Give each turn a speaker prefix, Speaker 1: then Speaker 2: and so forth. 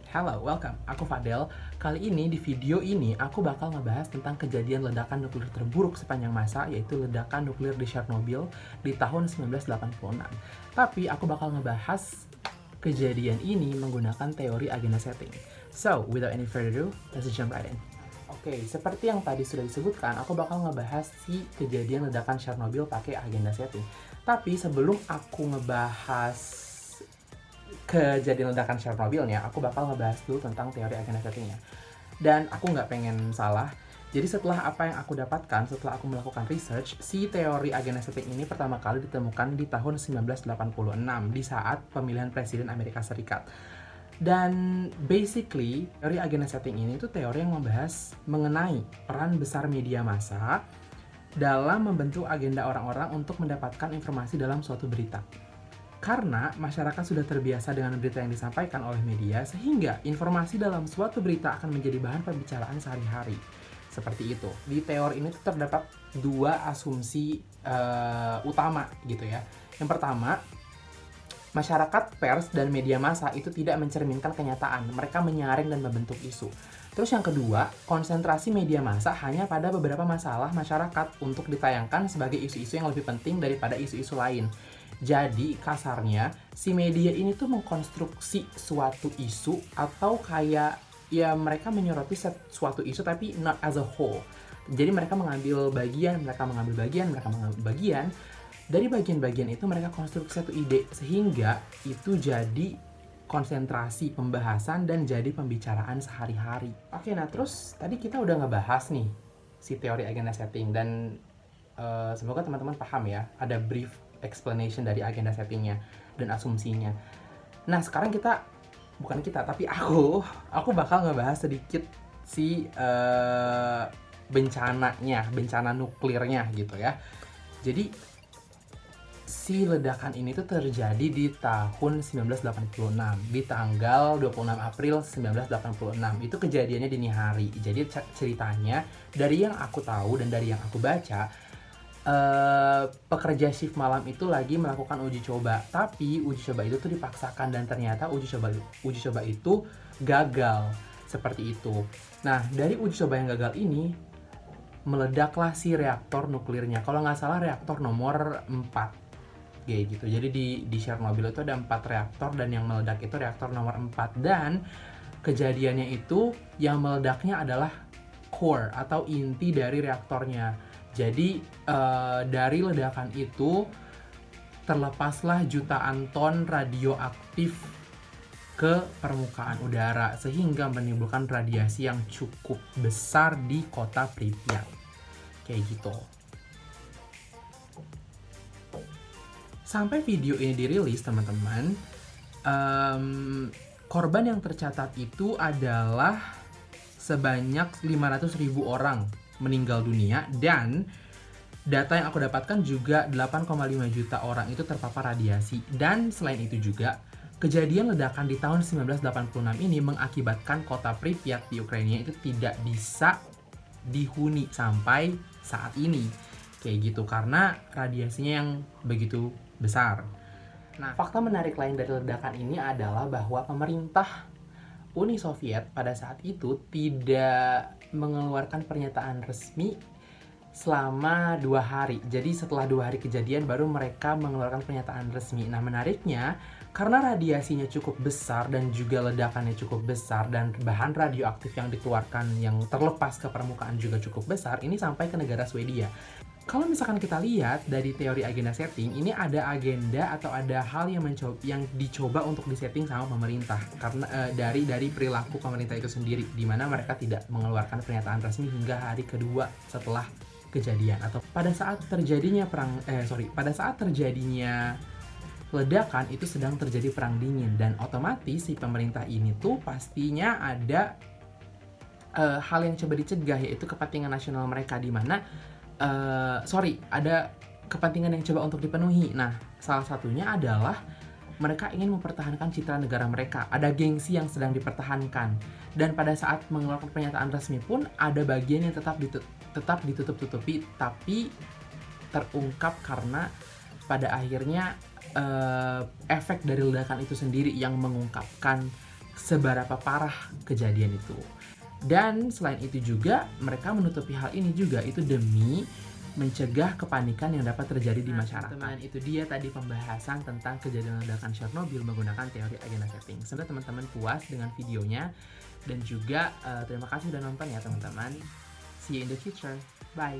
Speaker 1: Hello, welcome. Aku Fadel. Kali ini di video ini aku bakal ngebahas tentang kejadian ledakan nuklir terburuk sepanjang masa, yaitu ledakan nuklir di Chernobyl di tahun 1986. Tapi aku bakal ngebahas kejadian ini menggunakan teori agenda setting. So, without any further ado, let's jump right in. Oke, seperti yang tadi sudah disebutkan, aku bakal ngebahas si kejadian ledakan Chernobyl pakai agenda setting. Tapi sebelum aku ngebahas kejadian ledakan Chernobylnya, aku bakal ngebahas dulu tentang teori agenda settingnya. Dan aku nggak pengen salah, jadi setelah apa yang aku dapatkan, setelah aku melakukan research, si teori agenda setting ini pertama kali ditemukan di tahun 1986 di saat pemilihan Presiden Amerika Serikat. Dan basically, teori agenda setting ini tuh teori yang membahas mengenai peran besar media massa dalam membentuk agenda orang-orang untuk mendapatkan informasi dalam suatu berita. Karena masyarakat sudah terbiasa dengan berita yang disampaikan oleh media, sehingga informasi dalam suatu berita akan menjadi bahan pembicaraan sehari-hari. Seperti itu. Di teori ini terdapat dua asumsi utama gitu ya. Yang pertama, masyarakat, pers, dan media massa itu tidak mencerminkan kenyataan. Mereka menyaring dan membentuk isu. Terus yang kedua, konsentrasi media massa hanya pada beberapa masalah masyarakat untuk ditayangkan sebagai isu-isu yang lebih penting daripada isu-isu lain. Jadi kasarnya si media ini tuh mengkonstruksi suatu isu atau kayak ya mereka menyoroti suatu isu tapi not as a whole. Jadi mereka mengambil bagian. Dari bagian-bagian itu mereka konstruksi satu ide sehingga itu jadi konsentrasi pembahasan dan jadi pembicaraan sehari-hari. Oke, nah terus tadi kita udah ngebahas nih si teori agenda setting dan semoga teman-teman paham ya, ada brief explanation dari agenda settingnya dan asumsinya. Nah sekarang tapi aku bakal ngebahas sedikit si bencana nuklirnya gitu ya. Jadi si ledakan ini tuh terjadi di tahun 1986, di tanggal 26 April 1986. Itu kejadiannya dini hari. Jadi ceritanya dari yang aku tahu dan dari yang aku baca, pekerja shift malam itu lagi melakukan uji coba, tapi uji coba itu tuh dipaksakan dan ternyata uji coba itu gagal seperti itu. Nah dari uji coba yang gagal ini meledaklah si reaktor nuklirnya. Kalau nggak salah reaktor nomor 4 kayak gitu. Jadi di Chernobyl itu ada 4 reaktor dan yang meledak itu reaktor nomor 4. Dan kejadiannya itu yang meledaknya adalah core atau inti dari reaktornya. Jadi dari ledakan itu terlepaslah jutaan ton radioaktif ke permukaan udara sehingga menimbulkan radiasi yang cukup besar di kota Pripyat. Kayak gitu. Sampai video ini dirilis, teman-teman, korban yang tercatat itu adalah sebanyak 500.000 orang meninggal dunia, dan data yang aku dapatkan juga 8,5 juta orang itu terpapar radiasi. Dan selain itu juga kejadian ledakan di tahun 1986 ini mengakibatkan kota Pripyat di Ukraina itu tidak bisa dihuni sampai saat ini kayak gitu karena radiasinya yang begitu besar. Nah, fakta menarik lain dari ledakan ini adalah bahwa pemerintah Uni Soviet pada saat itu tidak mengeluarkan pernyataan resmi selama 2 hari. Jadi setelah 2 hari kejadian baru mereka mengeluarkan pernyataan resmi. Nah menariknya, karena radiasinya cukup besar dan juga ledakannya cukup besar dan bahan radioaktif yang dikeluarkan yang terlepas ke permukaan juga cukup besar, ini sampai ke negara Swedia. Kalau misalkan kita lihat dari teori agenda setting, ini ada agenda atau ada hal yang dicoba untuk disetting sama pemerintah karena dari perilaku pemerintah itu sendiri, di mana mereka tidak mengeluarkan pernyataan resmi hingga hari kedua setelah kejadian atau pada saat terjadinya ledakan itu sedang terjadi perang dingin, dan otomatis si pemerintah ini tuh pastinya ada hal yang coba dicegah, yaitu kepentingan nasional mereka, di mana ada kepentingan yang coba untuk dipenuhi. Nah, salah satunya adalah mereka ingin mempertahankan citra negara mereka. Ada gengsi yang sedang dipertahankan. Dan pada saat mengeluarkan pernyataan resmi pun ada bagian yang tetap ditutup-tutupi, tapi terungkap karena pada akhirnya efek dari ledakan itu sendiri yang mengungkapkan seberapa parah kejadian itu. Dan selain itu juga, mereka menutupi hal ini juga itu demi mencegah kepanikan yang dapat terjadi di masyarakat. Teman-teman, itu dia tadi pembahasan tentang kejadian ledakan Chernobyl menggunakan teori agenda setting. Semoga teman-teman puas dengan videonya, dan juga terima kasih sudah nonton ya teman-teman. See you in the future. Bye.